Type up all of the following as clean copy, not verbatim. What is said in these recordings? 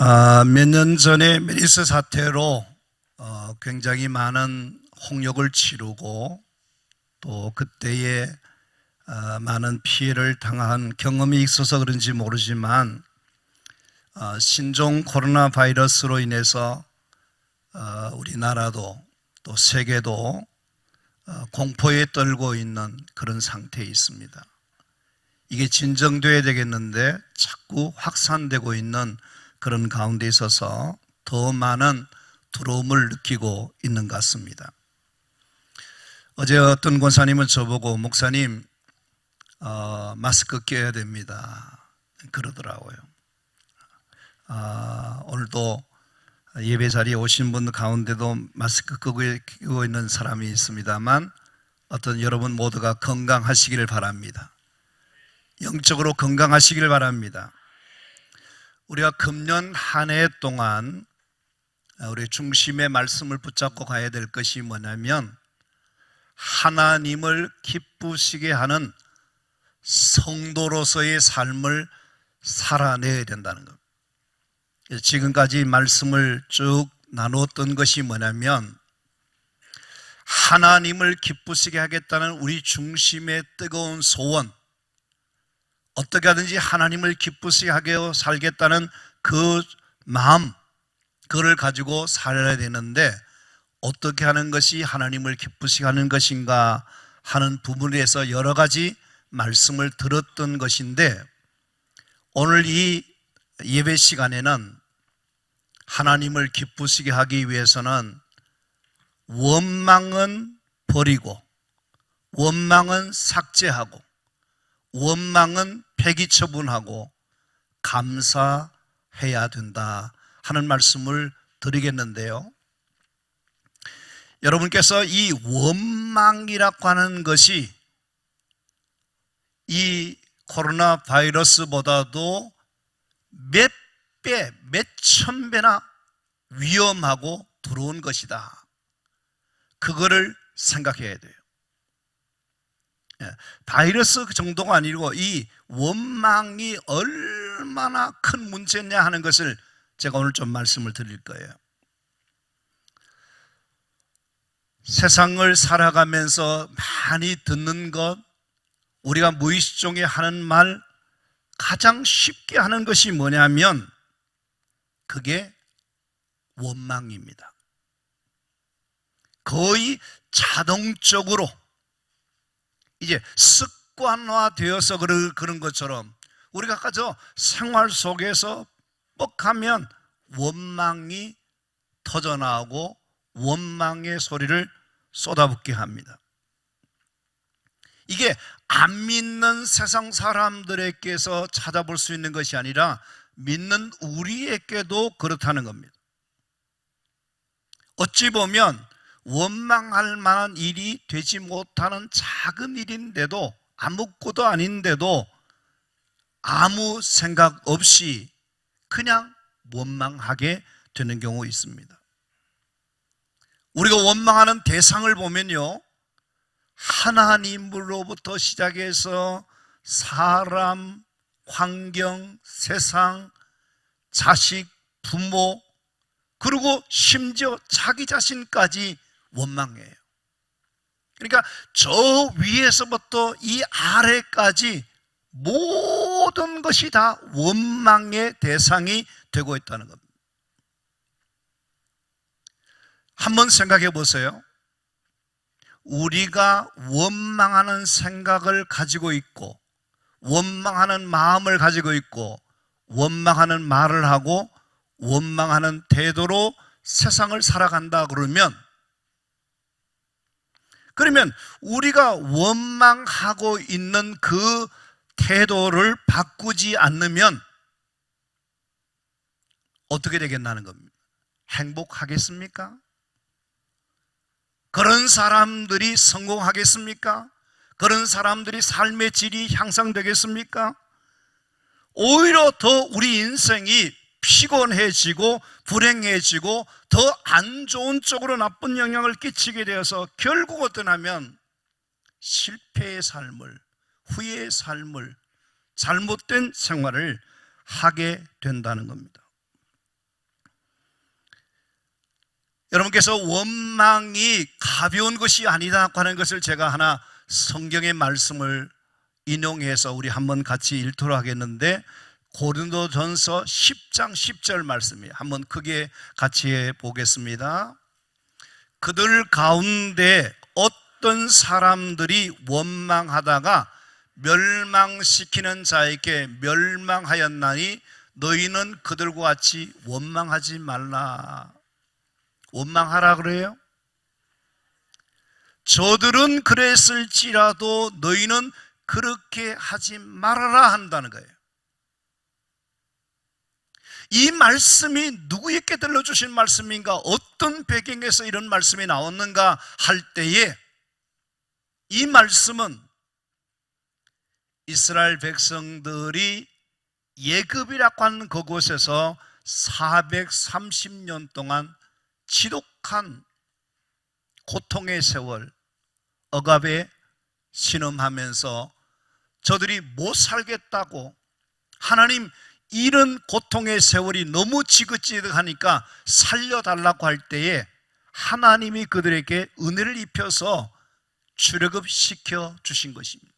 몇 년 전에 메르스 사태로 굉장히 많은 홍역을 치르고 또 그때에 많은 피해를 당한 경험이 있어서 그런지 모르지만 신종 코로나 바이러스로 인해서 우리나라도 또 세계도 공포에 떨고 있는 그런 상태에 있습니다. 이게 진정돼야 되겠는데 자꾸 확산되고 있는 그런 가운데 있어서 더 많은 두려움을 느끼고 있는 것 같습니다. 어제 어떤 권사님은 저보고 목사님 마스크 껴야 됩니다 그러더라고요. 오늘도 예배 자리에 오신 분 가운데도 마스크 끼고 있는 사람이 있습니다만 어떤 여러분 모두가 건강하시기를 바랍니다. 영적으로 건강하시기를 바랍니다. 우리가 금년 한 해 동안 우리 중심의 말씀을 붙잡고 가야 될 것이 뭐냐면 하나님을 기쁘시게 하는 성도로서의 삶을 살아내야 된다는 것. 지금까지 말씀을 쭉 나누었던 것이 뭐냐면 하나님을 기쁘시게 하겠다는 우리 중심의 뜨거운 소원, 어떻게 하든지 하나님을 기쁘시게 하게 살겠다는 그 마음, 그걸 가지고 살아야 되는데 어떻게 하는 것이 하나님을 기쁘시게 하는 것인가 하는 부분에서 여러 가지 말씀을 들었던 것인데 오늘 이 예배 시간에는 하나님을 기쁘시게 하기 위해서는 원망은 버리고 원망은 삭제하고 원망은 폐기 처분하고 감사해야 된다 하는 말씀을 드리겠는데요. 여러분께서 이 원망이라고 하는 것이 이 코로나 바이러스보다도 몇 배, 몇 천 배나 위험하고 두려운 것이다. 그거를 생각해야 돼요. 바이러스 정도가 아니고 이 원망이 얼마나 큰 문제냐 하는 것을 제가 오늘 좀 말씀을 드릴 거예요. 세상을 살아가면서 많이 듣는 것, 우리가 무의식 중에 하는 말, 가장 쉽게 하는 것이 뭐냐면 그게 원망입니다. 거의 자동적으로 이제 습관화되어서 그런 것처럼 우리가 아까 생활 속에서 뻑하면 원망이 터져나오고 원망의 소리를 쏟아붓게 합니다. 이게 안 믿는 세상 사람들에게서 찾아볼 수 있는 것이 아니라 믿는 우리에게도 그렇다는 겁니다. 어찌 보면 원망할 만한 일이 되지 못하는 작은 일인데도 아무것도 아닌데도 아무 생각 없이 그냥 원망하게 되는 경우 있습니다. 우리가 원망하는 대상을 보면요, 하나님으로부터 시작해서 사람, 환경, 세상, 자식, 부모, 그리고 심지어 자기 자신까지 원망해요. 그러니까 저 위에서부터 이 아래까지 모든 것이 다 원망의 대상이 되고 있다는 겁니다. 한번 생각해 보세요. 우리가 원망하는 생각을 가지고 있고 원망하는 마음을 가지고 있고 원망하는 말을 하고 원망하는 태도로 세상을 살아간다 그러면 우리가 원망하고 있는 그 태도를 바꾸지 않으면 어떻게 되겠나는 겁니다. 행복하겠습니까? 그런 사람들이 성공하겠습니까? 그런 사람들이 삶의 질이 향상되겠습니까? 오히려 더 우리 인생이 피곤해지고 불행해지고 더 안 좋은 쪽으로 나쁜 영향을 끼치게 되어서 결국 어떤 하면 실패의 삶을, 후회의 삶을, 잘못된 생활을 하게 된다는 겁니다. 여러분께서 원망이 가벼운 것이 아니다고 하는 것을 제가 하나 성경의 말씀을 인용해서 우리 한번 같이 읽도록 하겠는데, 고린도전서 10장 10절 말씀이에요. 한번 크게 같이 해보겠습니다. 그들 가운데 어떤 사람들이 원망하다가 멸망시키는 자에게 멸망하였나니 너희는 그들과 같이 원망하지 말라. 원망하라 그래요? 저들은 그랬을지라도 너희는 그렇게 하지 말아라 한다는 거예요. 이 말씀이 누구에게 들려주신 말씀인가, 어떤 배경에서 이런 말씀이 나왔는가 할 때에, 이 말씀은 이스라엘 백성들이 예굽이라고 하는 그곳에서 430년 동안 지독한 고통의 세월, 억압에 신음하면서 저들이 못 살겠다고, 하나님 이런 고통의 세월이 너무 지긋지긋하니까 살려달라고 할 때에 하나님이 그들에게 은혜를 입혀서 출애굽시켜 주신 것입니다.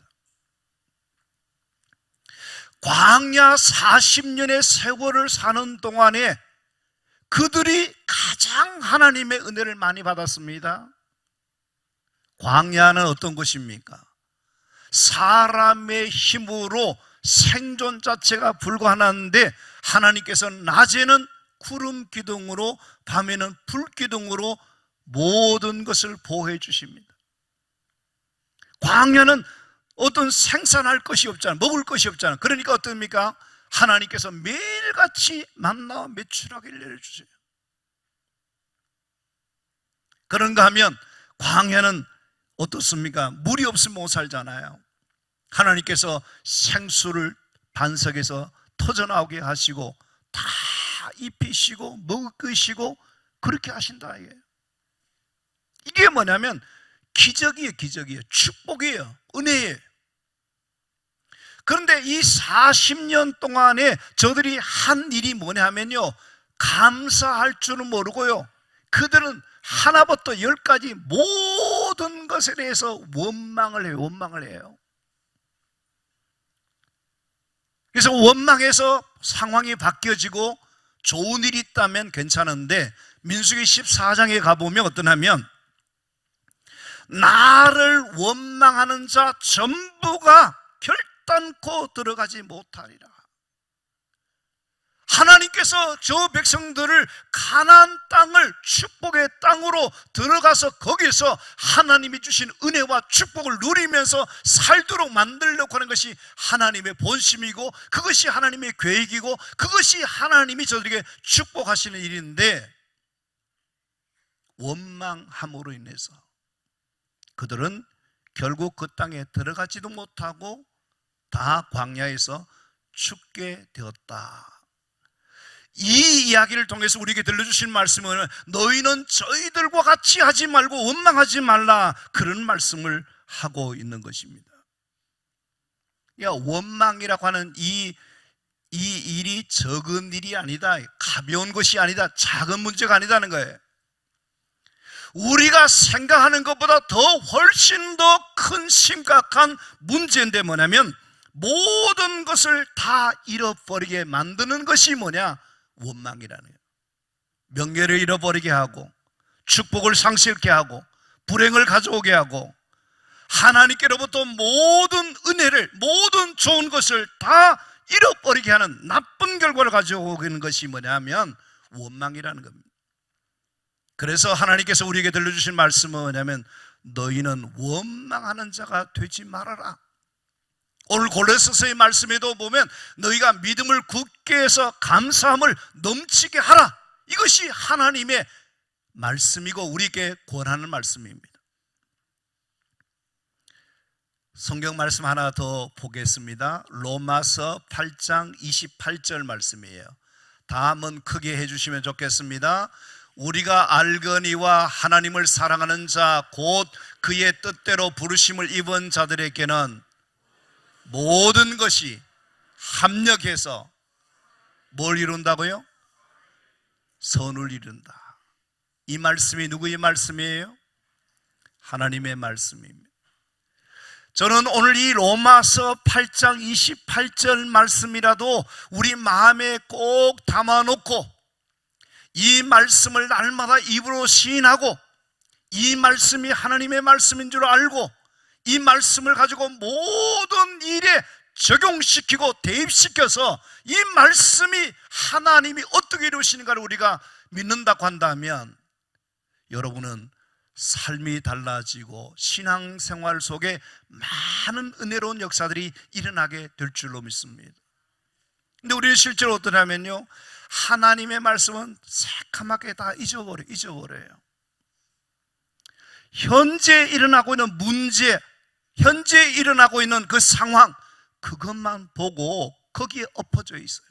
광야 40년의 세월을 사는 동안에 그들이 가장 하나님의 은혜를 많이 받았습니다. 광야는 어떤 곳입니까? 사람의 힘으로 생존 자체가 불가능한데 하나님께서 낮에는 구름 기둥으로, 밤에는 불 기둥으로 모든 것을 보호해 주십니다. 광야는 어떤 생산할 것이 없잖아요. 먹을 것이 없잖아요. 그러니까 어떻습니까? 하나님께서 매일같이 만나와 메추라기를 내려주세요. 그런가 하면 광야는 어떻습니까? 물이 없으면 못 살잖아요. 하나님께서 생수를 반석에서 터져나오게 하시고 다 입히시고 먹으시고 그렇게 하신다 이게. 이게 뭐냐면 기적이에요. 기적이에요. 축복이에요. 은혜예요. 그런데 이 40년 동안에 저들이 한 일이 뭐냐면요, 감사할 줄은 모르고요, 그들은 하나부터 열까지 모든 것에 대해서 원망을 해요. 원망을 해요. 그래서 원망해서 상황이 바뀌어지고 좋은 일이 있다면 괜찮은데, 민수기 14장에 가보면 어떠냐면 나를 원망하는 자 전부가 결단코 들어가지 못하리라. 하나님께서 저 백성들을 가나안 땅을 축복의 땅으로 들어가서 거기서 하나님이 주신 은혜와 축복을 누리면서 살도록 만들려고 하는 것이 하나님의 본심이고, 그것이 하나님의 계획이고, 그것이 하나님이 저들에게 축복하시는 일인데, 원망함으로 인해서 그들은 결국 그 땅에 들어가지도 못하고 다 광야에서 죽게 되었다. 이 이야기를 통해서 우리에게 들려주신 말씀은 너희는 저희들과 같이 하지 말고 원망하지 말라, 그런 말씀을 하고 있는 것입니다. 원망이라고 하는 이 일이 적은 일이 아니다, 가벼운 것이 아니다, 작은 문제가 아니다는 거예요. 우리가 생각하는 것보다 더 훨씬 더 큰 심각한 문제인데 뭐냐면, 모든 것을 다 잃어버리게 만드는 것이 뭐냐? 원망이라는 거예요. 명예를 잃어버리게 하고, 축복을 상실케 하고, 불행을 가져오게 하고, 하나님께로부터 모든 은혜를, 모든 좋은 것을 다 잃어버리게 하는 나쁜 결과를 가져오는 것이 뭐냐면 원망이라는 겁니다. 그래서 하나님께서 우리에게 들려주신 말씀은 뭐냐면 너희는 원망하는 자가 되지 말아라. 오늘 골로새서의 말씀에도 보면 너희가 믿음을 굳게 해서 감사함을 넘치게 하라, 이것이 하나님의 말씀이고 우리에게 권하는 말씀입니다. 성경 말씀 하나 더 보겠습니다. 로마서 8장 28절 말씀이에요. 다 한번 크게 해주시면 좋겠습니다. 우리가 알거니와 하나님을 사랑하는 자 곧 그의 뜻대로 부르심을 입은 자들에게는 모든 것이 합력해서 뭘 이룬다고요? 선을 이룬다. 이 말씀이 누구의 말씀이에요? 하나님의 말씀입니다. 저는 오늘 이 로마서 8장 28절 말씀이라도 우리 마음에 꼭 담아놓고 이 말씀을 날마다 입으로 시인하고 이 말씀이 하나님의 말씀인 줄 알고 이 말씀을 가지고 모든 일에 적용시키고 대입시켜서 이 말씀이 하나님이 어떻게 이루시는가를 우리가 믿는다고 한다면 여러분은 삶이 달라지고 신앙생활 속에 많은 은혜로운 역사들이 일어나게 될 줄로 믿습니다. 근데 우리는 실제로 어떠냐면요, 하나님의 말씀은 새카맣게 다 잊어버려요. 현재 일어나고 있는 문제, 현재 일어나고 있는 그 상황, 그것만 보고 거기에 엎어져 있어요.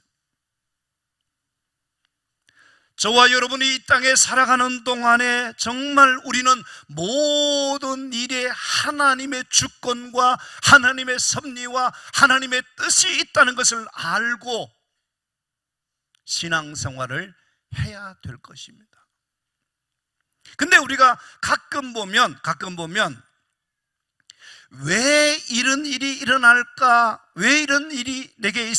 저와 여러분이 이 땅에 살아가는 동안에 정말 우리는 모든 일에 하나님의 주권과 하나님의 섭리와 하나님의 뜻이 있다는 것을 알고 신앙생활을 해야 될 것입니다. 근데 우리가 가끔 보면 왜 이런 일이 일어날까? 왜 이런 일이 내게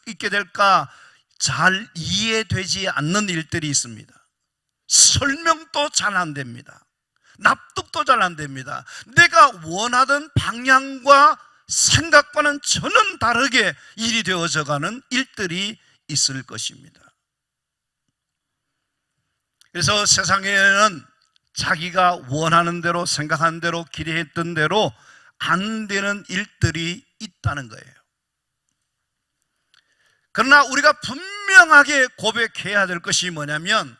있게 될까? 잘 이해되지 않는 일들이 있습니다. 설명도 잘 안 됩니다. 납득도 잘 안 됩니다. 내가 원하던 방향과 생각과는 전혀 다르게 일이 되어져 가는 일들이 있을 것입니다. 그래서 세상에는 자기가 원하는 대로 생각한 대로 기대했던 대로 안 되는 일들이 있다는 거예요. 그러나 우리가 분명하게 고백해야 될 것이 뭐냐면,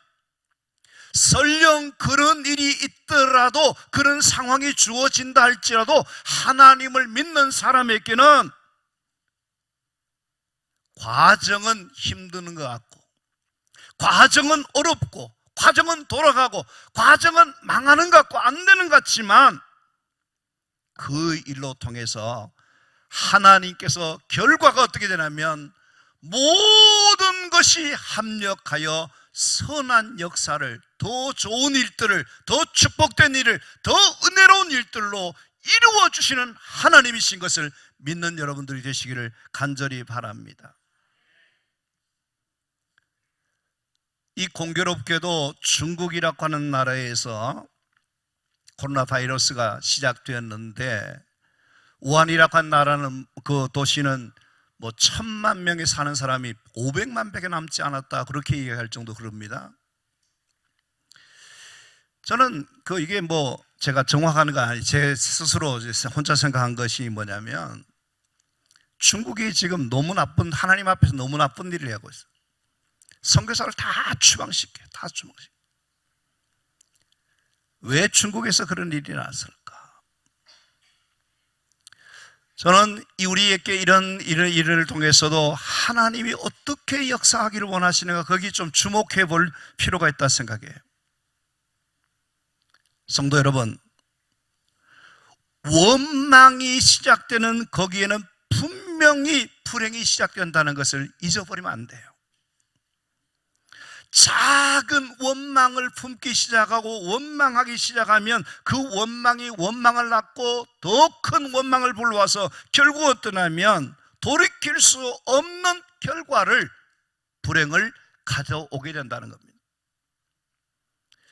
설령 그런 일이 있더라도, 그런 상황이 주어진다 할지라도 하나님을 믿는 사람에게는 과정은 힘드는 것 같고, 과정은 어렵고, 과정은 돌아가고, 과정은 망하는 것 같고 안 되는 것 같지만 그 일로 통해서 하나님께서 결과가 어떻게 되냐면 모든 것이 합력하여 선한 역사를, 더 좋은 일들을, 더 축복된 일을, 더 은혜로운 일들로 이루어 주시는 하나님이신 것을 믿는 여러분들이 되시기를 간절히 바랍니다. 이 공교롭게도 중국이라고 하는 나라에서 코로나 바이러스가 시작되었는데, 우한이라고 하는 나라는, 그 도시는 뭐 1,000만 명이 사는 사람이 500만 밖에 남지 않았다, 그렇게 얘기할 정도 그럽니다. 저는 이게 뭐 제가 정확한 거 아니, 제 스스로 혼자 생각한 것이 뭐냐면, 중국이 지금 너무 나쁜, 하나님 앞에서 너무 나쁜 일을 하고 있어요. 선교사를 다 추방시켜요. 다 추방시켜요. 왜 중국에서 그런 일이 났을까? 저는 우리에게 이런 일을 통해서도 하나님이 어떻게 역사하기를 원하시는가, 거기 좀 주목해 볼 필요가 있다 생각해요. 성도 여러분, 원망이 시작되는 거기에는 분명히 불행이 시작된다는 것을 잊어버리면 안 돼요. 작은 원망을 품기 시작하고 원망하기 시작하면 그 원망이 원망을 낳고 더 큰 원망을 불러와서 결국 어떠냐면 돌이킬 수 없는 결과를, 불행을 가져오게 된다는 겁니다.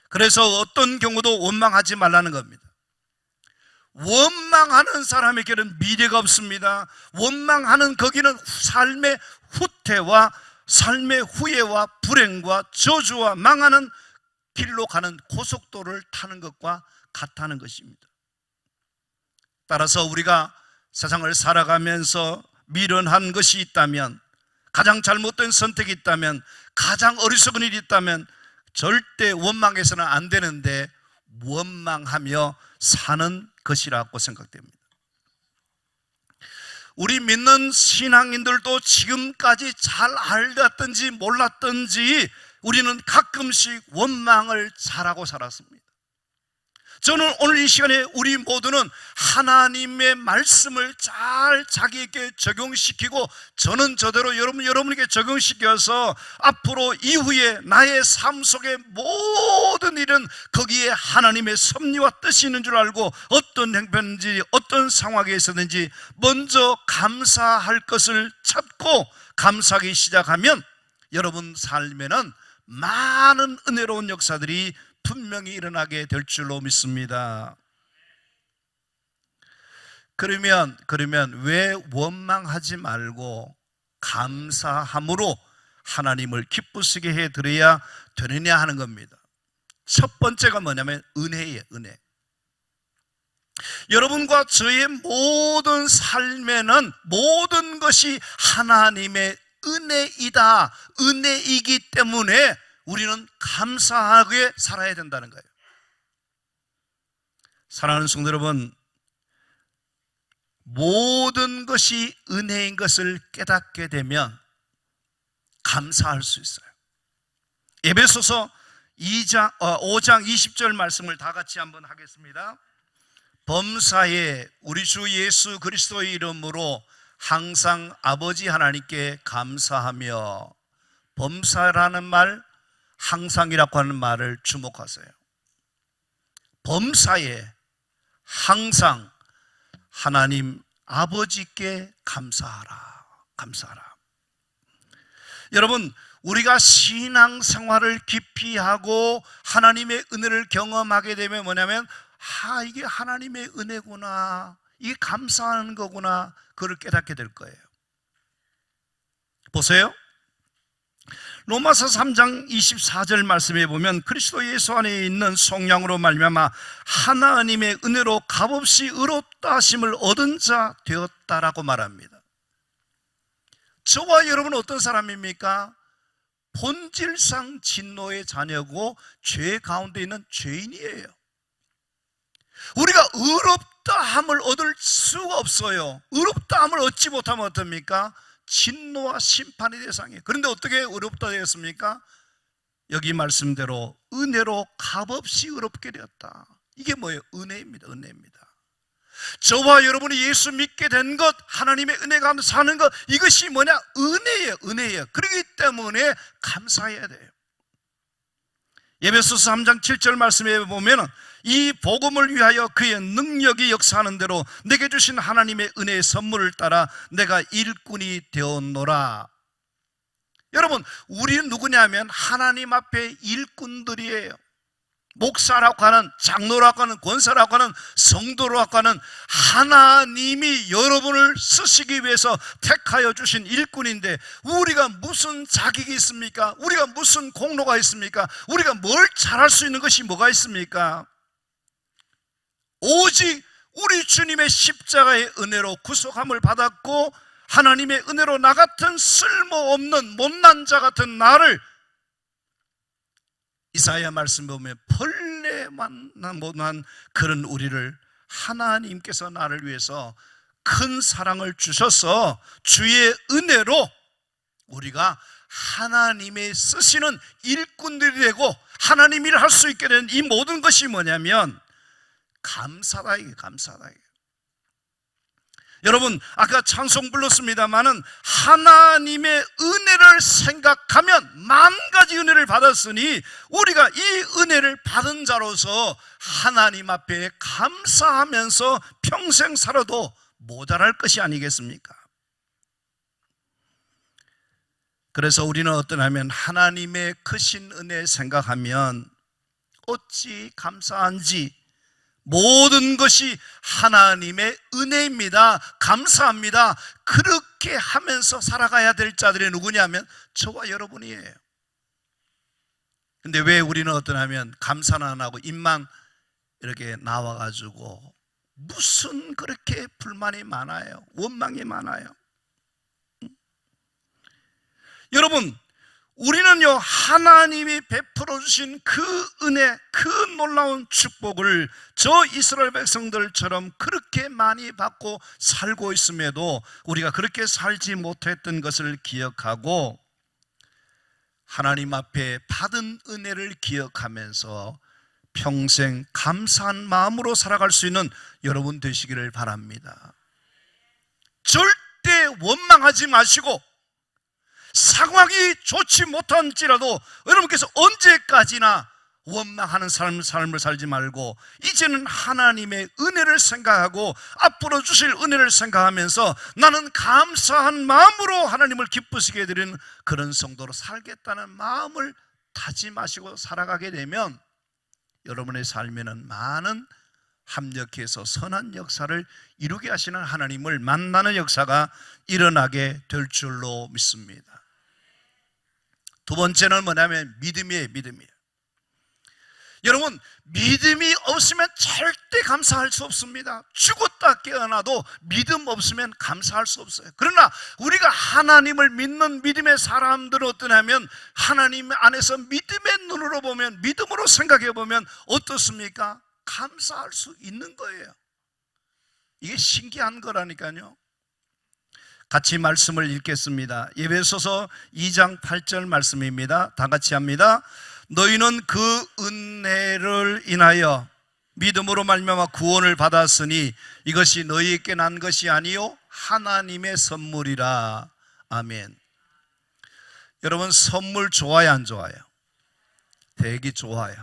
그래서 어떤 경우도 원망하지 말라는 겁니다. 원망하는 사람에게는 미래가 없습니다. 원망하는 거기는 삶의 후퇴와 삶의 후회와 불행과 저주와 망하는 길로 가는 고속도로를 타는 것과 같다는 것입니다. 따라서 우리가 세상을 살아가면서 미련한 것이 있다면, 가장 잘못된 선택이 있다면, 가장 어리석은 일이 있다면 절대 원망해서는 안 되는데 원망하며 사는 것이라고 생각됩니다. 우리 믿는 신앙인들도 지금까지 잘 알았든지 몰랐든지 우리는 가끔씩 원망을 잘하고 살았습니다. 저는 오늘 이 시간에 우리 모두는 하나님의 말씀을 잘 자기에게 적용시키고, 저는 저대로 여러분에게 적용시켜서 앞으로 이후에 나의 삶 속의 모든 일은 거기에 하나님의 섭리와 뜻이 있는 줄 알고, 어떤 형편인지 어떤 상황에 있었는지 먼저 감사할 것을 찾고 감사하기 시작하면 여러분 삶에는 많은 은혜로운 역사들이 분명히 일어나게 될 줄로 믿습니다. 그러면 왜 원망하지 말고 감사함으로 하나님을 기쁘시게 해드려야 되느냐 하는 겁니다. 첫 번째가 뭐냐면 은혜예요. 은혜. 여러분과 저의 모든 삶에는 모든 것이 하나님의 은혜이다. 은혜이기 때문에 우리는 감사하게 살아야 된다는 거예요. 사랑하는 성도 여러분, 모든 것이 은혜인 것을 깨닫게 되면 감사할 수 있어요. 에베소서 5장 20절 말씀을 다 같이 한번 하겠습니다. 범사에 우리 주 예수 그리스도의 이름으로 항상 아버지 하나님께 감사하며, 범사라는 말, 항상이라고 하는 말을 주목하세요. 범사에 항상 하나님 아버지께 감사하라. 감사하라. 여러분, 우리가 신앙생활을 깊이 하고 하나님의 은혜를 경험하게 되면 뭐냐면, 이게 하나님의 은혜구나, 이게 감사하는 거구나, 그걸 깨닫게 될 거예요. 보세요. 로마서 3장 24절 말씀에 보면 그리스도 예수 안에 있는 속량으로 말미암아 하나님의 은혜로 값없이 의롭다 하심을 얻은 자 되었다라고 말합니다. 저와 여러분은 어떤 사람입니까? 본질상 진노의 자녀고 죄 가운데 있는 죄인이에요. 우리가 의롭다함을 얻을 수가 없어요. 의롭다함을 얻지 못하면 어떻습니까? 진노와 심판의 대상이에요. 그런데 어떻게 의롭다 되었습니까? 여기 말씀대로 은혜로 값없이 의롭게 되었다. 이게 뭐예요? 은혜입니다. 은혜입니다. 저와 여러분이 예수 믿게 된 것, 하나님의 은혜 가운데 사는 것, 이것이 뭐냐? 은혜예요. 은혜예요. 그렇기 때문에 감사해야 돼요. 에베소서 3장 7절 말씀에 보면 이 복음을 위하여 그의 능력이 역사하는 대로 내게 주신 하나님의 은혜의 선물을 따라 내가 일꾼이 되었노라. 여러분, 우리는 누구냐면 하나님 앞에 일꾼들이에요. 목사라고 하는, 장로라고 하는, 권사라고 하는, 성도라고 하는 하나님이 여러분을 쓰시기 위해서 택하여 주신 일꾼인데, 우리가 무슨 자격이 있습니까? 우리가 무슨 공로가 있습니까? 우리가 뭘 잘할 수 있는 것이 뭐가 있습니까? 오직 우리 주님의 십자가의 은혜로 구속함을 받았고, 하나님의 은혜로 나 같은 쓸모없는 못난 자 같은 나를, 이사야 말씀 보면 벌레만 못난 그런 우리를 하나님께서 나를 위해서 큰 사랑을 주셔서 주의 은혜로 우리가 하나님의 쓰시는 일꾼들이 되고 하나님 일을 할 수 있게 된 이 모든 것이 뭐냐면 감사다. 이게 감사다. 여러분, 아까 찬송 불렀습니다마는 하나님의 은혜를 생각하면 만 가지 은혜를 받았으니 우리가 이 은혜를 받은 자로서 하나님 앞에 감사하면서 평생 살아도 모자랄 것이 아니겠습니까? 그래서 우리는 어떠냐면 하나님의 크신 은혜 생각하면 어찌 감사한지, 모든 것이 하나님의 은혜입니다. 감사합니다. 그렇게 하면서 살아가야 될 자들이 누구냐면 저와 여러분이에요. 근데 왜 우리는 어떠냐면 감사는 안 하고 입만 이렇게 나와가지고 무슨 그렇게 불만이 많아요? 원망이 많아요? 여러분, 우리는요, 하나님이 베풀어 주신 그 은혜, 그 놀라운 축복을 저 이스라엘 백성들처럼 그렇게 많이 받고 살고 있음에도 우리가 그렇게 살지 못했던 것을 기억하고 하나님 앞에 받은 은혜를 기억하면서 평생 감사한 마음으로 살아갈 수 있는 여러분 되시기를 바랍니다. 절대 원망하지 마시고, 상황이 좋지 못한지라도 여러분께서 언제까지나 원망하는 삶을 살지 말고, 이제는 하나님의 은혜를 생각하고 앞으로 주실 은혜를 생각하면서 나는 감사한 마음으로 하나님을 기쁘시게 해드리는 그런 성도로 살겠다는 마음을 다짐하시고 살아가게 되면 여러분의 삶에는 많은 합력해서 선한 역사를 이루게 하시는 하나님을 만나는 역사가 일어나게 될 줄로 믿습니다. 두 번째는 뭐냐면 믿음이에요. 여러분, 믿음이 없으면 절대 감사할 수 없습니다. 죽었다 깨어나도 믿음 없으면 감사할 수 없어요. 그러나 우리가 하나님을 믿는 믿음의 사람들은 어떠냐면, 하나님 안에서 믿음의 눈으로 보면, 믿음으로 생각해 보면 어떻습니까? 감사할 수 있는 거예요. 이게 신기한 거라니까요. 같이 말씀을 읽겠습니다. 에베소서 2장 8절 말씀입니다. 다 같이 합니다. 너희는 그 은혜를 인하여 믿음으로 말미암아 구원을 받았으니 이것이 너희에게 난 것이 아니요 하나님의 선물이라. 아멘. 여러분, 선물 좋아요, 안 좋아요? 되게 좋아요.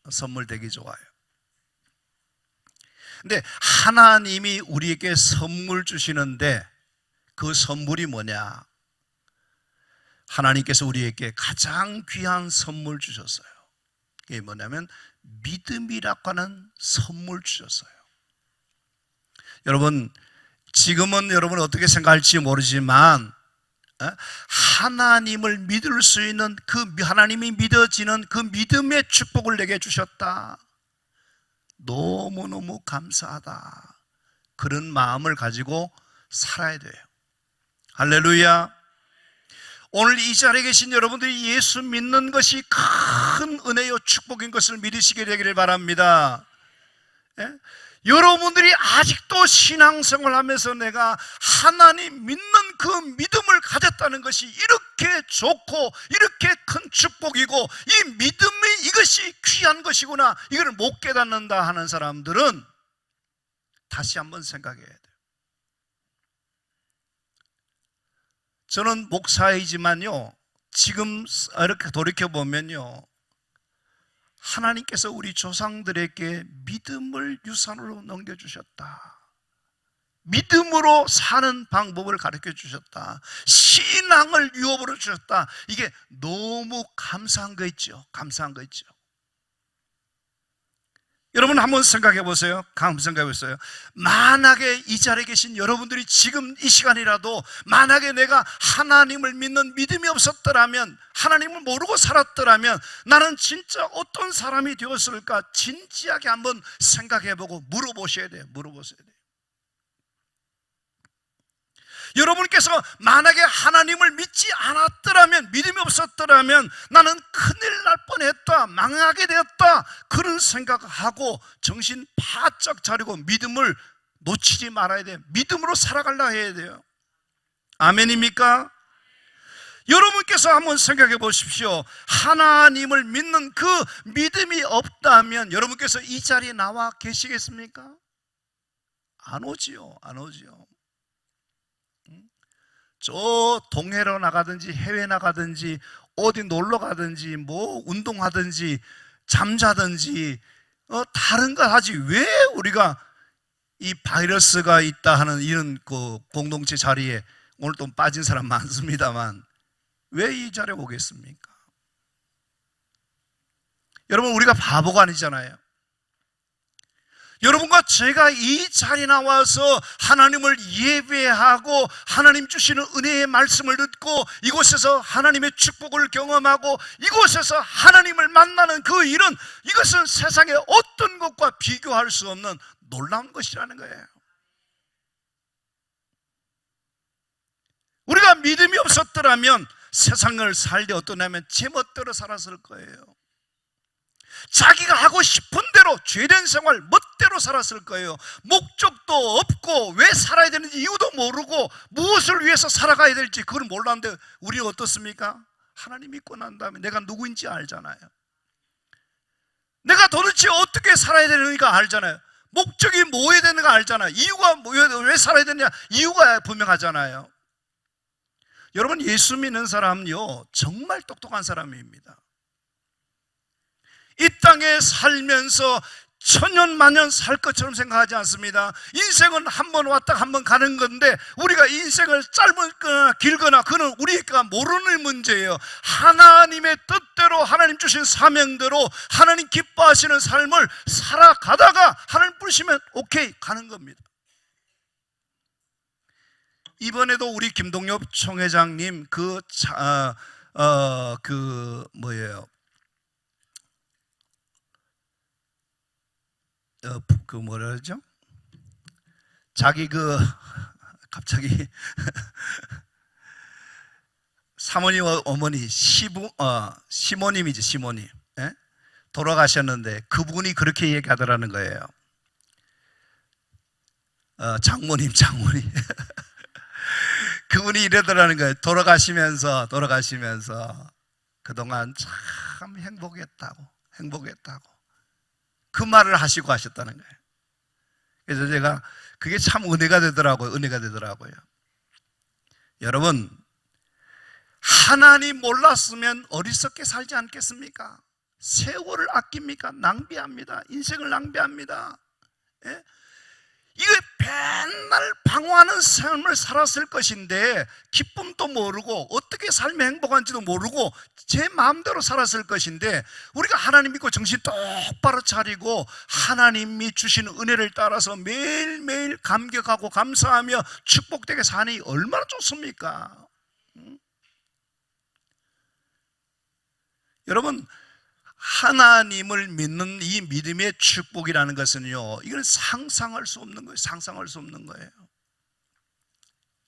선물 되게 좋아요. 근데 하나님이 우리에게 선물 주시는데 그 선물이 뭐냐? 하나님께서 우리에게 가장 귀한 선물 주셨어요. 그게 뭐냐면 믿음이라고 하는 선물 주셨어요. 여러분, 지금은 여러분 어떻게 생각할지 모르지만 하나님을 믿을 수 있는 그 하나님이 믿어지는 그 믿음의 축복을 내게 주셨다. 너무너무 감사하다. 그런 마음을 가지고 살아야 돼요. 할렐루야. 오늘 이 자리에 계신 여러분들이 예수 믿는 것이 큰 은혜요 축복인 것을 믿으시게 되기를 바랍니다. 예? 여러분들이 아직도 신앙생활 하면서 내가 하나님 믿는 그 믿음을 가졌다는 것이 이렇게 좋고 이렇게 큰 축복이고 이 믿음이 이것이 귀한 것이구나, 이걸 못 깨닫는다 하는 사람들은 다시 한번 생각해야 돼요. 저는 목사이지만요, 지금 이렇게 돌이켜보면요, 하나님께서 우리 조상들에게 믿음을 유산으로 넘겨주셨다. 믿음으로 사는 방법을 가르쳐 주셨다. 신앙을 유업으로 주셨다. 이게 너무 감사한 거 있죠. 감사한 거 있죠. 여러분 한번 생각해 보세요. 생각해 보세요. 만약에 이 자리에 계신 여러분들이 지금 이 시간이라도 만약에 내가 하나님을 믿는 믿음이 없었더라면, 하나님을 모르고 살았더라면 나는 진짜 어떤 사람이 되었을까? 진지하게 한번 생각해 보고 물어보셔야 돼요. 물어보셔야 돼요. 여러분께서 만약에 하나님을 믿지 않았더라면, 믿음이 없었더라면 나는 큰일 날 뻔했다, 망하게 되었다, 그런 생각하고 정신 바짝 차리고 믿음을 놓치지 말아야 돼요. 믿음으로 살아가려 해야 돼요. 아멘입니까? 여러분께서 한번 생각해 보십시오. 하나님을 믿는 그 믿음이 없다면 여러분께서 이 자리에 나와 계시겠습니까? 안 오지요. 안 오지요. 저 동해로 나가든지 해외 나가든지 어디 놀러 가든지 뭐 운동하든지 잠자든지 다른 거 하지, 왜 우리가 이 바이러스가 있다 하는 이런 그 공동체 자리에, 오늘 또 빠진 사람 많습니다만 왜 이 자리에 오겠습니까? 여러분, 우리가 바보가 아니잖아요. 여러분과 제가 이 자리에 나와서 하나님을 예배하고 하나님 주시는 은혜의 말씀을 듣고 이곳에서 하나님의 축복을 경험하고 이곳에서 하나님을 만나는 그 일은, 이것은 세상의 어떤 것과 비교할 수 없는 놀라운 것이라는 거예요. 우리가 믿음이 없었더라면 세상을 살 때 어떠냐면 제멋대로 살았을 거예요. 자기가 하고 싶은 대로 죄된 생활 멋대로 살았을 거예요. 목적도 없고 왜 살아야 되는지 이유도 모르고 무엇을 위해서 살아가야 될지 그걸 몰랐는데, 우리는 어떻습니까? 하나님 믿고 난 다음에 내가 누구인지 알잖아요. 내가 도대체 어떻게 살아야 되는가 알잖아요. 목적이 뭐여야 되는가 알잖아요. 이유가 왜 살아야 되느냐, 이유가 분명하잖아요. 여러분, 예수 믿는 사람은요 정말 똑똑한 사람입니다. 이 땅에 살면서 천년만년 살 것처럼 생각하지 않습니다. 인생은 한 번 왔다 한 번 가는 건데, 우리가 인생을 짧거나 길거나 그는 우리가 모르는 문제예요. 하나님의 뜻대로, 하나님 주신 사명대로 하나님 기뻐하시는 삶을 살아가다가 하나님 부르시면 오케이 가는 겁니다. 이번에도 우리 김동엽 총회장님 뭐라 그러죠? 자기 갑자기 사모님 어머니 시모님이지, 시모님. 예? 돌아가셨는데 그분이 그렇게 얘기하더라는 거예요. 장모님 그분이 이러더라는 거예요. 돌아가시면서 그동안 참 행복했다고 그 말을 하시고 하셨다는 거예요. 그래서 제가 그게 참 은혜가 되더라고요. 여러분, 하나님 몰랐으면 어리석게 살지 않겠습니까? 세월을 아낍니까? 낭비합니다. 인생을 낭비합니다. 예? 이거 맨날 방황하는 삶을 살았을 것인데, 기쁨도 모르고 어떻게 삶이 행복한지도 모르고 제 마음대로 살았을 것인데, 우리가 하나님 믿고 정신 똑바로 차리고 하나님이 주신 은혜를 따라서 매일매일 감격하고 감사하며 축복되게 사니 얼마나 좋습니까? 여러분, 하나님을 믿는 이 믿음의 축복이라는 것은요, 이건 상상할 수 없는 거예요.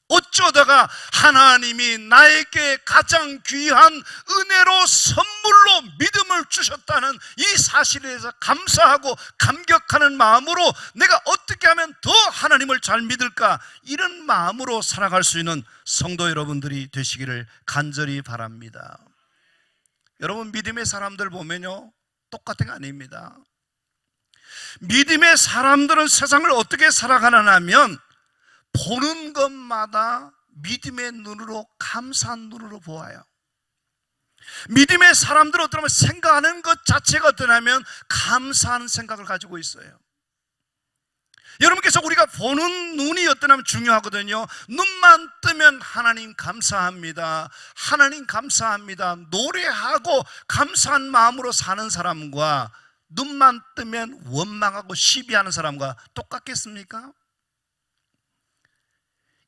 어쩌다가 하나님이 나에게 가장 귀한 은혜로 선물로 믿음을 주셨다는 이 사실에 대해서 감사하고 감격하는 마음으로 내가 어떻게 하면 더 하나님을 잘 믿을까, 이런 마음으로 살아갈 수 있는 성도 여러분들이 되시기를 간절히 바랍니다. 여러분, 믿음의 사람들 보면요 똑같은 거 아닙니다. 믿음의 사람들은 세상을 어떻게 살아가느냐면 보는 것마다 믿음의 눈으로, 감사한 눈으로 보아요. 믿음의 사람들은 어떠냐면 생각하는 것 자체가 어떠냐면 감사하는 생각을 가지고 있어요. 여러분께서 우리가 보는 눈이 어떠냐면 중요하거든요. 눈만 뜨면 하나님 감사합니다, 하나님 감사합니다 노래하고 감사한 마음으로 사는 사람과 눈만 뜨면 원망하고 시비하는 사람과 똑같겠습니까?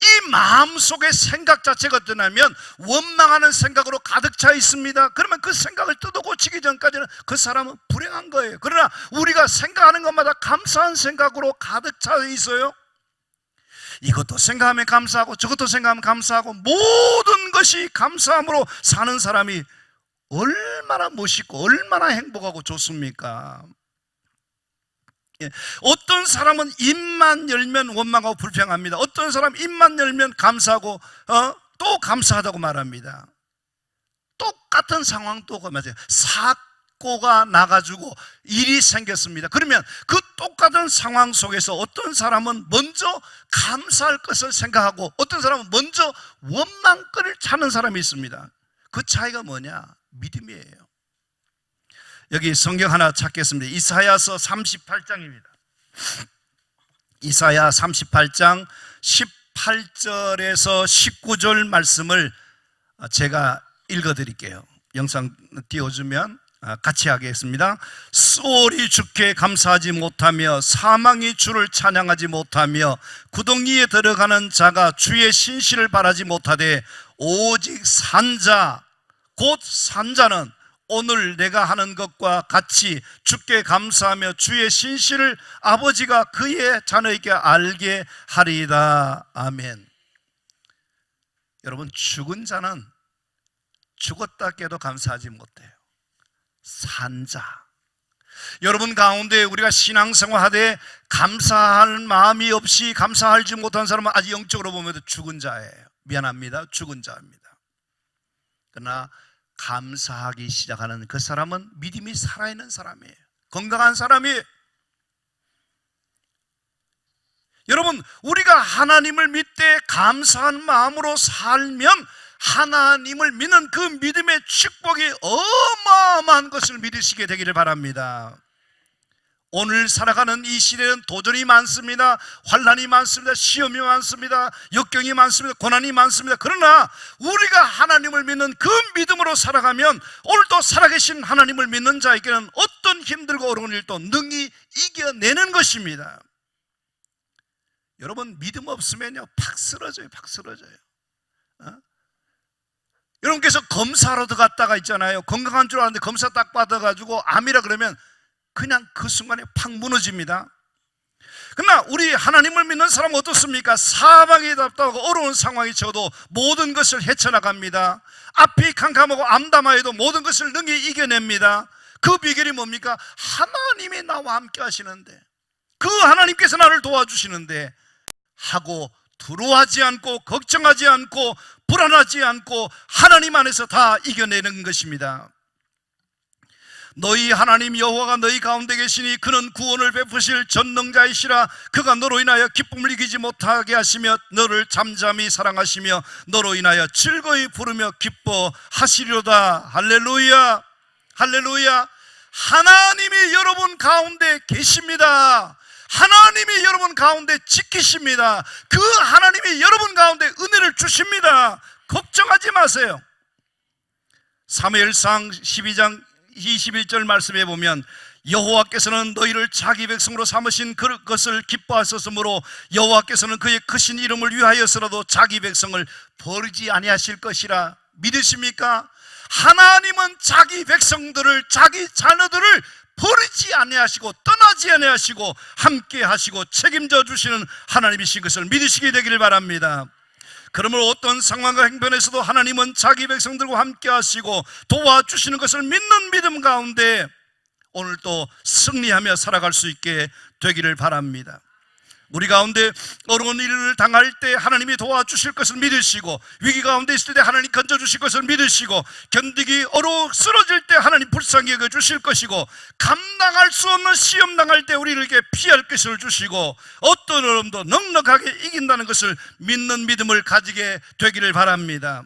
이 마음속의 생각 자체가 어떠냐면 원망하는 생각으로 가득 차 있습니다. 그러면 그 생각을 뜯어 고치기 전까지는 그 사람은 불행한 거예요. 그러나 우리가 생각하는 것마다 감사한 생각으로 가득 차 있어요. 이것도 생각하면 감사하고 저것도 생각하면 감사하고 모든 것이 감사함으로 사는 사람이 얼마나 멋있고 얼마나 행복하고 좋습니까? 어떤 사람은 입만 열면 원망하고 불평합니다. 어떤 사람은 입만 열면 감사하고 또 감사하다고 말합니다. 똑같은 상황 또 맞아요. 사고가 나가지고 일이 생겼습니다. 그러면 그 똑같은 상황 속에서 어떤 사람은 먼저 감사할 것을 생각하고 어떤 사람은 먼저 원망거리를 찾는 사람이 있습니다. 그 차이가 뭐냐? 믿음이에요. 여기 성경 하나 찾겠습니다. 이사야서 38장입니다. 이사야 38장 18절에서 19절 말씀을 제가 읽어드릴게요. 영상 띄워주면 같이 하겠습니다. 수월이 주께 감사하지 못하며 사망이 주를 찬양하지 못하며 구덩이에 들어가는 자가 주의 신실을 바라지 못하되 오직 산자 곧 산자는 오늘 내가 하는 것과 같이 주께 감사하며 주의 신실을 아버지가 그의 자녀에게 알게 하리이다. 아멘. 여러분, 죽은 자는 죽었다 깨도 감사하지 못해요. 산자, 여러분 가운데 우리가 신앙생활하되 감사할 마음이 없이 감사하지 못한 사람은 아직 영적으로 보면 죽은 자예요. 미안합니다, 죽은 자입니다. 그러나 감사하기 시작하는 그 사람은 믿음이 살아있는 사람이에요. 건강한 사람이. 여러분, 우리가 하나님을 믿되 감사한 마음으로 살면 하나님을 믿는 그 믿음의 축복이 어마어마한 것을 믿으시게 되기를 바랍니다. 오늘 살아가는 이 시대는 도전이 많습니다. 환난이 많습니다. 시험이 많습니다. 역경이 많습니다. 고난이 많습니다. 그러나 우리가 하나님을 믿는 그 믿음으로 살아가면 오늘도 살아계신 하나님을 믿는 자에게는 어떤 힘들고 어려운 일도 능히 이겨내는 것입니다. 여러분, 믿음 없으면요 팍 쓰러져요. 팍 쓰러져요. 여러분께서 검사하러 들어갔다가 있잖아요. 건강한 줄 알았는데 검사 딱 받아가지고 암이라 그러면 그냥 그 순간에 팍 무너집니다. 그러나 우리 하나님을 믿는 사람은 어떻습니까? 사방이 답답하고 어려운 상황이 쳐도 모든 것을 헤쳐나갑니다. 앞이 캄캄하고 암담하여도 모든 것을 능히 이겨냅니다. 그 비결이 뭡니까? 하나님이 나와 함께 하시는데, 그 하나님께서 나를 도와주시는데 하고 두려워하지 않고 걱정하지 않고 불안하지 않고 하나님 안에서 다 이겨내는 것입니다. 너희 하나님 여호와가 너희 가운데 계시니 그는 구원을 베푸실 전능자이시라. 그가 너로 인하여 기쁨을 이기지 못하게 하시며 너를 잠잠히 사랑하시며 너로 인하여 즐거이 부르며 기뻐하시리로다. 할렐루야, 할렐루야. 하나님이 여러분 가운데 계십니다. 하나님이 여러분 가운데 지키십니다. 그 하나님이 여러분 가운데 은혜를 주십니다. 걱정하지 마세요. 사무엘상 12장 21절 말씀에 보면 여호와께서는 너희를 자기 백성으로 삼으신 그것을 기뻐하셨으므로 여호와께서는 그의 크신 이름을 위하여서라도 자기 백성을 버리지 아니하실 것이라. 믿으십니까? 하나님은 자기 백성들을, 자기 자녀들을 버리지 아니하시고 떠나지 아니하시고 함께 하시고 책임져 주시는 하나님이신 것을 믿으시게 되기를 바랍니다. 그러므로 어떤 상황과 행변에서도 하나님은 자기 백성들과 함께 하시고 도와주시는 것을 믿는 믿음 가운데 오늘도 승리하며 살아갈 수 있게 되기를 바랍니다. 우리 가운데 어려운 일을 당할 때 하나님이 도와주실 것을 믿으시고, 위기 가운데 있을 때 하나님 건져주실 것을 믿으시고, 견디기 어려워 쓰러질 때 하나님 불쌍히 여겨주실 것이고, 감당할 수 없는 시험 당할 때 우리에게 피할 것을 주시고, 어떤 어려움도 넉넉하게 이긴다는 것을 믿는 믿음을 가지게 되기를 바랍니다.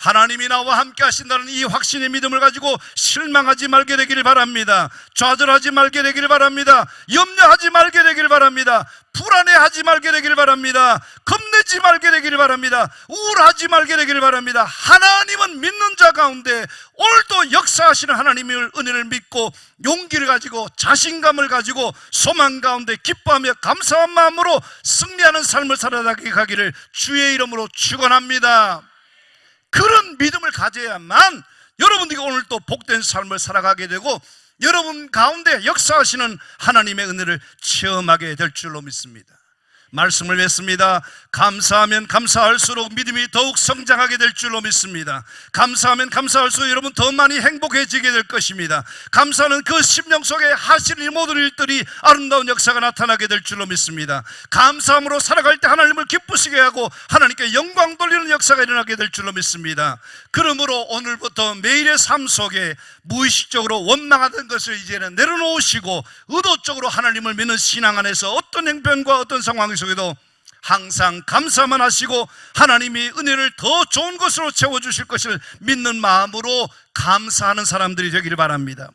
하나님이 나와 함께 하신다는 이 확신의 믿음을 가지고 실망하지 말게 되기를 바랍니다. 좌절하지 말게 되기를 바랍니다. 염려하지 말게 되기를 바랍니다. 불안해하지 말게 되기를 바랍니다. 겁내지 말게 되기를 바랍니다. 우울하지 말게 되기를 바랍니다. 하나님은 믿는 자 가운데 오늘도 역사하시는 하나님의 은혜를 믿고 용기를 가지고 자신감을 가지고 소망 가운데 기뻐하며 감사한 마음으로 승리하는 삶을 살아가게 하기를 주의 이름으로 축원합니다. 그런 믿음을 가져야만 여러분들이 오늘 또 복된 삶을 살아가게 되고 여러분 가운데 역사하시는 하나님의 은혜를 체험하게 될 줄로 믿습니다. 말씀을 맺습니다. 감사하면 감사할수록 믿음이 더욱 성장하게 될 줄로 믿습니다. 감사하면 감사할수록 여러분 더 많이 행복해지게 될 것입니다. 감사는 그 심령 속에 하시는 이 모든 일들이 아름다운 역사가 나타나게 될 줄로 믿습니다. 감사함으로 살아갈 때 하나님을 기쁘시게 하고 하나님께 영광 돌리는 역사가 일어나게 될 줄로 믿습니다. 그러므로 오늘부터 매일의 삶 속에 무의식적으로 원망하던 것을 이제는 내려놓으시고 의도적으로 하나님을 믿는 신앙 안에서 어떤 행편과 어떤 상황 속에도 항상 감사만 하시고 하나님이 은혜를 더 좋은 것으로 채워주실 것을 믿는 마음으로 감사하는 사람들이 되기를 바랍니다.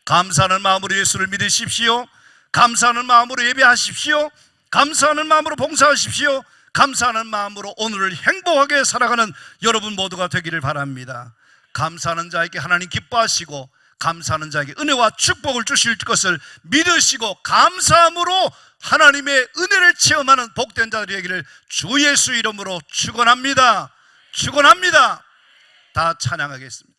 감사하는 마음으로 예수를 믿으십시오. 감사하는 마음으로 예배하십시오. 감사하는 마음으로 봉사하십시오. 감사하는 마음으로 오늘을 행복하게 살아가는 여러분 모두가 되기를 바랍니다. 감사하는 자에게 하나님 기뻐하시고 감사하는 자에게 은혜와 축복을 주실 것을 믿으시고 감사함으로 하나님의 은혜를 체험하는 복된 자들이 되기를 주 예수 이름으로 축원합니다. 축원합니다. 다 찬양하겠습니다.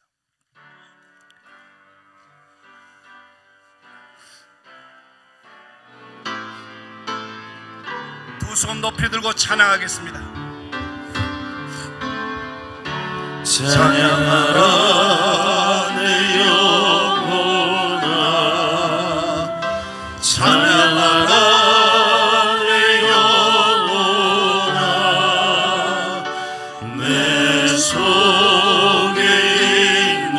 두 손 높이 들고 찬양하겠습니다. 찬양하라 내 영혼아, 찬양하라 내 영혼아, 내 속에 있는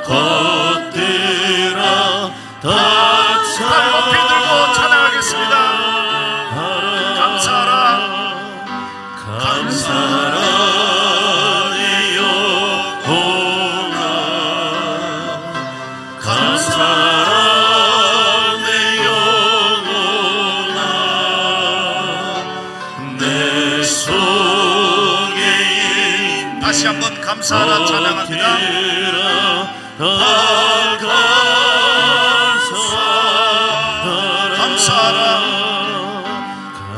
것들아 다 감사하겠습니다. 감사하라. 감사하라 내 영혼아, 감사하라 내 영혼아, 내 속에 있는 다시 한번 감사하라 찬양합니다. 감사하라.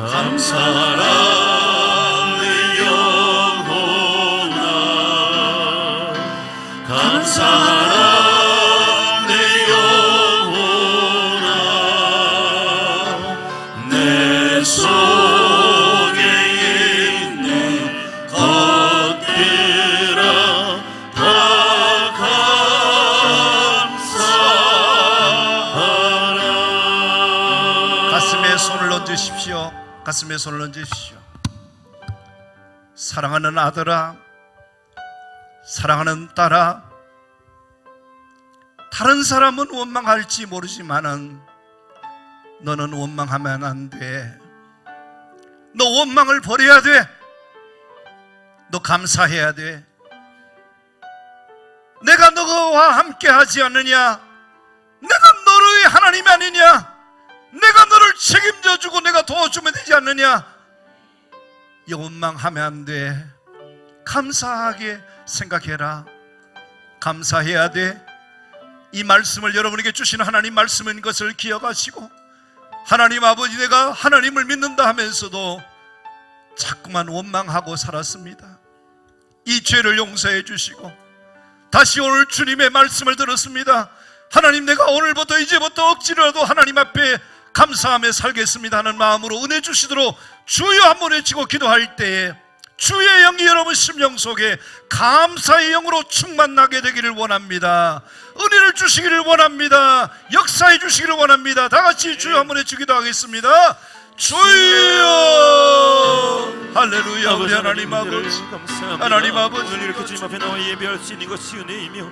감사하라 내 영혼아, 감사하라 내 영혼아, 내 속에 있는 것들아 다 감사하라. 가슴에 손을 얹으십시오. 가슴에 손을 얹으십시오. 사랑하는 아들아, 사랑하는 딸아, 다른 사람은 원망할지 모르지만은 너는 원망하면 안 돼. 너 원망을 버려야 돼. 너 감사해야 돼. 내가 너와 함께 하지 않느냐? 내가 너의 하나님이 아니냐? 내가 너를 책임져주고 내가 도와주면 되지 않느냐? 원망하면 안 돼. 감사하게 생각해라. 감사해야 돼. 이 말씀을 여러분에게 주신 하나님 말씀인 것을 기억하시고, 하나님 아버지, 내가 하나님을 믿는다 하면서도 자꾸만 원망하고 살았습니다. 이 죄를 용서해 주시고, 다시 오늘 주님의 말씀을 들었습니다. 하나님, 내가 오늘부터 이제부터 억지로라도 하나님 앞에 감사하며 살겠습니다 하는 마음으로 은혜 주시도록 주여 한번 외치고 기도할 때에 주의 영이 여러분 심령 속에 감사의 영으로 충만나게 되기를 원합니다. 은혜를 주시기를 원합니다. 역사해 주시기를 원합니다. 다 같이 주여 한번 외치기도 하겠습니다. 주여. 할렐루야. 우리 하나님 아버지, 하나님 아버지, 오늘 이렇게 주님 앞에 나와 예배할 수 있는 것이 은혜이며,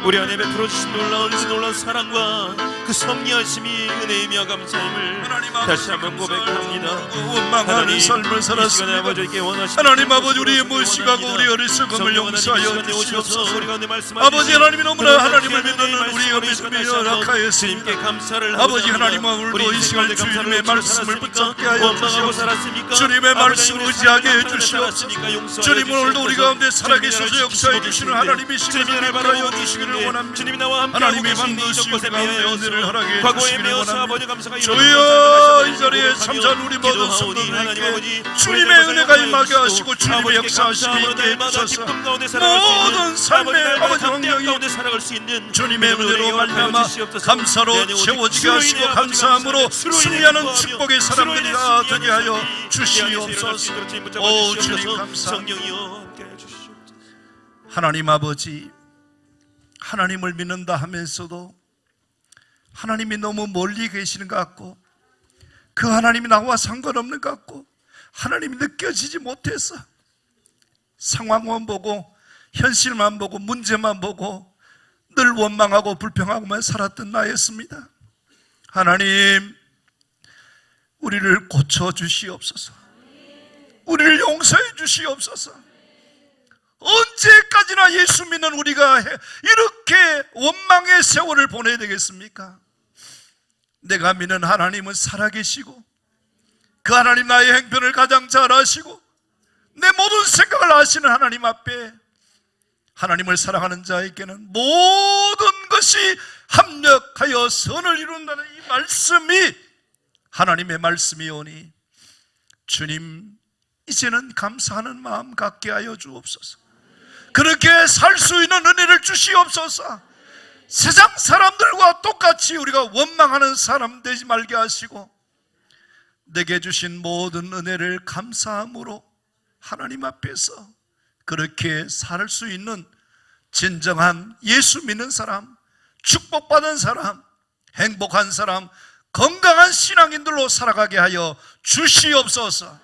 우리 안에 베풀어 주신 놀라운 사랑과 그 섭리하심이 은혜이며 감사임을 다시 한번 고백합니다. 원망하는 삶을 살았습니다. 하나님 아버지, 우리의 무식하고 우리 어리석음을 용서하여 주시옵소서. 아버지 하나님이 너무나 하나님을 믿는 우리의 믿음이 열악하였습니다. 아버지 하나님, 오늘도 이 시간 주님의 말씀을 붙잡게 하여 주시옵소서. 주님의 말씀을 의지하게 해주시옵소서. 주님, 오늘도 우리 가운데 살아계셔서 역사해 주시는 하나님이시기를 믿어 주시기를 원합니다. 하나님이 반드시 우리 가운데 은혜를 허락해 주시기를 원합니다. 주여, 이 자리에 참전 우리 모든 성도들에게 주님의 은혜가 임하게 하시고 주님의 역사하심이 있게 해주셔서 모든 삶의 아버지 환경이 주님의 은혜로 말미암아 감사로 채워지게 하시고 감사함으로 승리하는 축복의 사람들이 다 되게 하여 주시옵소서. 오 주님 감사합니다. 하나님 아버지, 하나님을 믿는다 하면서도 하나님이 너무 멀리 계시는 것 같고, 그 하나님이 나와 상관없는 것 같고, 하나님이 느껴지지 못해서 상황만 보고 현실만 보고 문제만 보고 늘 원망하고 불평하고만 살았던 나였습니다. 하나님, 우리를 고쳐주시옵소서. 우리를 용서해 주시옵소서. 언제까지나 예수 믿는 우리가 이렇게 원망의 세월을 보내야 되겠습니까? 내가 믿는 하나님은 살아계시고, 그 하나님 나의 행편을 가장 잘 아시고 내 모든 생각을 아시는 하나님 앞에, 하나님을 사랑하는 자에게는 모든 것이 합력하여 선을 이룬다는 이 말씀이 하나님의 말씀이오니, 주님, 이제는 감사하는 마음 갖게 하여 주옵소서. 그렇게 살 수 있는 은혜를 주시옵소서. 세상 사람들과 똑같이 우리가 원망하는 사람 되지 말게 하시고, 내게 주신 모든 은혜를 감사함으로 하나님 앞에서 그렇게 살 수 있는 진정한 예수 믿는 사람, 축복받은 사람, 행복한 사람, 건강한 신앙인들로 살아가게 하여 주시옵소서.